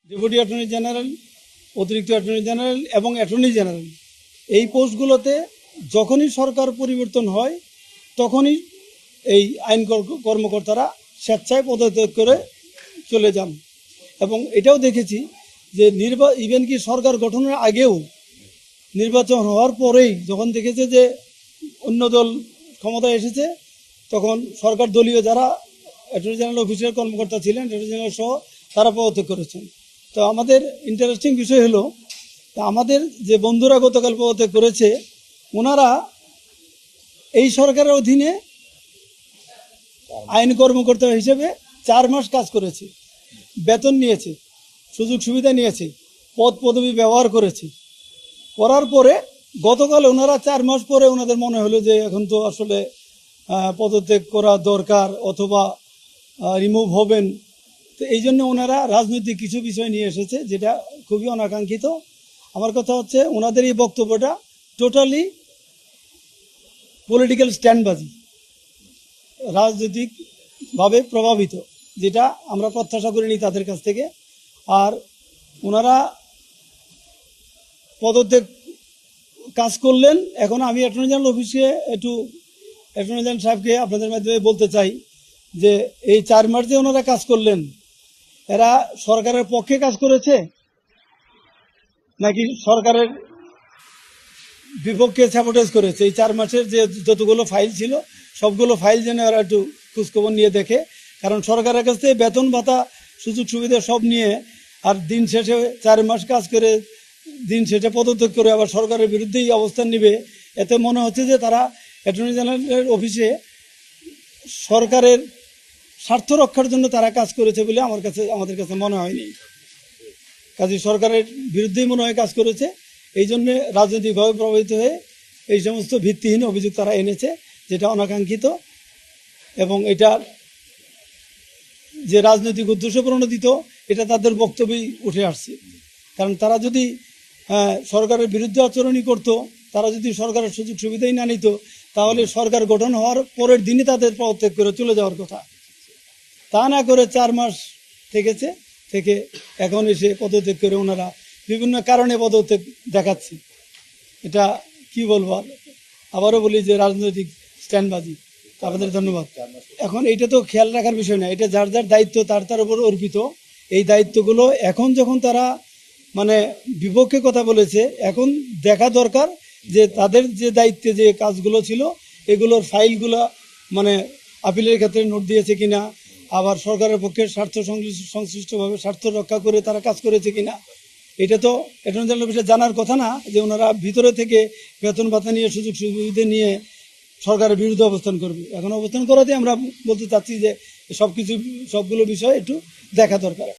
Deputy attorney general, অতিরিক্ত attorney general এবং attorney general, এই পোস্টগুলোতে যখনই সরকার পরিবর্তন হয় তখনই এই আইন কর্মকর্তারা স্বেচ্ছায় পদত্যাগ করে চলে যান। এবং এটাও দেখেছি যে ইভেন কি সরকার গঠনের আগেও নির্বাচন হওয়ার পরেই যখন দেখেছে যে অন্য দল ক্ষমতায় এসেছে, তখন সরকার দলীয় যারা অ্যাটর্নি জেনারেল অফিসের কর্মকর্তা ছিলেন, অ্যাটর্নি জেনারেল সহ, তারা পদত্যাগ করেছেন। তো আমাদের ইন্টারেস্টিং বিষয় হলো, আমাদের যে বন্ধুরা গতকাল পদত্যাগ করেছে, ওনারা এই সরকারের অধীনে আইন কর্মকর্তা হিসেবে 4 মাস কাজ করেছে, বেতন নিয়েছে, সুযোগ সুবিধা নিয়েছে, পদ পদবি ব্যবহার করেছে। করার পরে গতকাল ওনারা 4 মাস পরে ওনাদের মনে হলো যে এখন তো আসলে পদত্যাগ করা দরকার অথবা রিমুভ হবেন। তো এই জন্য ওনারা রাজনৈতিক কিছু বিষয় নিয়ে এসেছে, যেটা খুবই অনাকাঙ্ক্ষিত। আমার কথা হচ্ছে, ওনাদের এই বক্তব্যটা টোটালি পলিটিক্যাল স্ট্যান্ডবাজি, রাজনৈতিকভাবে প্রভাবিত, যেটা আমরা প্রত্যাশা করিনি তাদের কাছ থেকে। আর ওনারা পদত্যাগ কাজ করলেন। এখন আমি অ্যাটর্নি জেনারেল অফিসে একটু অ্যাটর্নি জেনারেল সাহেবকে আপনাদের মাধ্যমে বলতে চাই যে এই 4 মাস যে ওনারা কাজ করলেন, এরা সরকারের পক্ষে কাজ করেছে নাকি সরকারের বিপক্ষে স্যাবোটেজ করেছে? এই 4 মাসের যে যতগুলো ফাইল ছিল, সবগুলো ফাইল যেন ওরা একটু খোঁজখবর নিয়ে দেখে। কারণ সরকারের কাছ থেকে বেতন ভাতা সুযোগ সুবিধা সব নিয়ে, আর দিন শেষে 4 মাস কাজ করে দিন শেষে পদত্যাগ করে আবার সরকারের বিরুদ্ধেই অবস্থান নেবে। এতে মনে হচ্ছে যে তারা অ্যাটর্নি জেনারেলের অফিসে সরকারের স্বার্থ রক্ষার জন্য তারা কাজ করেছে বলে আমাদের কাছে মনে হয়নি। কাজে সরকারের বিরুদ্ধেই মনে হয় কাজ করেছে। এই জন্যে রাজনৈতিকভাবে প্রভাবিত হয়ে এই সমস্ত ভিত্তিহীন অভিযোগ তারা এনেছে, যেটা অনাকাঙ্ক্ষিত। এবং এটা যে রাজনৈতিক উদ্দেশ্য প্রণোদিত, এটা তাদের বক্তব্যেই উঠে আসছে। কারণ তারা যদি সরকারের বিরুদ্ধে আচরণই করতো, তারা যদি সরকারের সুযোগ সুবিধাই না নিত, তাহলে সরকার গঠন হওয়ার পরের দিনই তাদের পদত্যাগ করে চলে যাওয়ার কথা। তা না করে 4 মাস থেকে এখন এসে পদত্যাগ করে ওনারা বিভিন্ন কারণে পদত্যাগ দেখাচ্ছে। এটা কি বলবো, আবারও বলি যে রাজনৈতিক স্ট্যান্ডবাজি। আপনাদের ধন্যবাদ। এখন এটা তো খেয়াল রাখার বিষয় না, এটা যার যার দায়িত্ব তার উপর অর্পিত। এই দায়িত্বগুলো এখন যখন তারা বিপক্ষে কথা বলেছে, এখন দেখা দরকার যে তাদের যে দায়িত্বে যে কাজগুলো ছিল, এগুলোর ফাইলগুলো আপিলের ক্ষেত্রে নোট দিয়েছে কিনা, আবার সরকারের পক্ষে সংশ্লিষ্টভাবে স্বার্থ রক্ষা করে তারা কাজ করেছে কিনা। এটা তো অ্যাটর্নি জেনারেল অফিসে জানার কথা না, যে ওনারা ভিতরে থেকে বেতন ভাতা নিয়ে সুযোগ সুবিধা নিয়ে সরকারের বিরুদ্ধে অবস্থান করবে। এখন অবস্থান করাতে আমরা বলতে চাচ্ছি যে সবগুলো বিষয় একটু দেখা দরকার।